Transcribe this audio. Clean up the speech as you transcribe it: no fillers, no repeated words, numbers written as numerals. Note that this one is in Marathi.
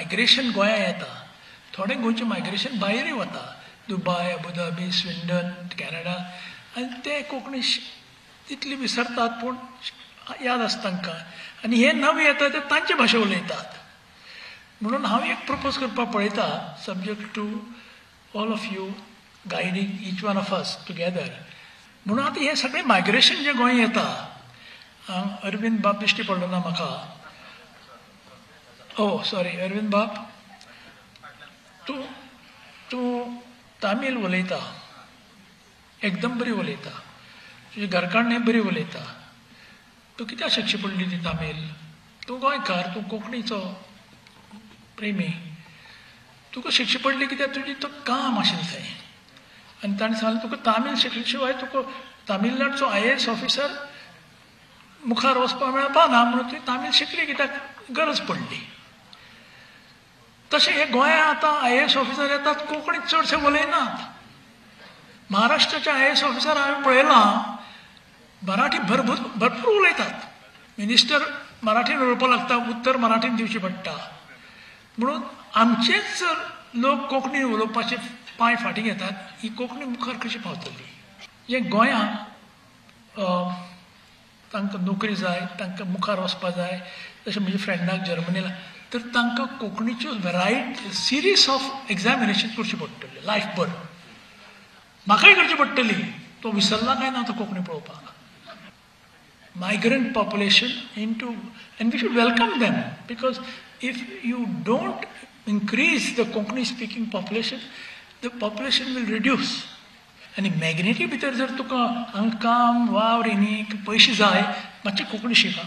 मायग्रेशन गोंया येता, थोडे गोंयचे मायग्रेशन भायरूय वता, दुबय, अबुधाबी, स्विंडन, कॅनडा, आनी ते कोंकणी तितली विसरतात पूण याद आसता तांकां, आनी हे नवे येता ते तांचे भाशा उलयतात. म्हणून हांव एक प्रपोज करपाक पळयता, subject to all of you guiding each one of us together. म्हणून आतां हे सगळें मायग्रेशन जें गोंय येता, अरविंद बाब दिश्टी पडलो ना म्हाका. सॉरी अरविंद बाब, तूं तामील उलयता, एकदम बरी उलयता, तुजी घरकान्नी बरी उलयता. तूं कित्याक शिकची पडली ती तामील? तूं गोंयकार, तूं कोंकणीचो प्रेमी, तुका शिकची पडली कित्याक तुजी तो काम आशिल्लें थंय. आनी ताणें सांगलें तुका तामील शिकले शिवाय तुका तामिळनाडूचो IAS ऑफिसर मुखार वचपाक मेळपा ना, म्हणून तुवें तामील शिकली कित्याक गरज पडली. तशें हे गोंया आतां IAS ऑफिसर येतात कोंकणी चडशे उलयनात. महाराष्ट्राचे IAS ऑफिसर हांवें पळयलां मराठी भरपूर उलयतात. मिनिस्टर मराठीन उलोवपाक लागता, उत्तर मराठीन दिवची पडटा. म्हणून आमचेच लोक कोंकणी उलोवपाचे पांय फाटीं घेतात, ही कोंकणी मुखार कशी पावतली? जे गोंयांत तांकां नोकरी जाय, तांकां मुखार वचपाक जाय, जशें म्हज्या फ्रेंडाक जर्मनीला, तर तांकां कोंकणीच्यो रायट सिरीज ऑफ एग्जामिनेशन करची पडटली लायफभर. म्हाकाय करची पडटली, तो विसरला काय ना तो कोंकणी पळोवपाक. migrant population into, and we should welcome them, because if you don't increase the Konkani speaking population, the population will reduce. आनी मॅग्नेटी भितर जर तुका हांगा काम वावर येनी पयशे जाय, मातशें कोंकणी शिका.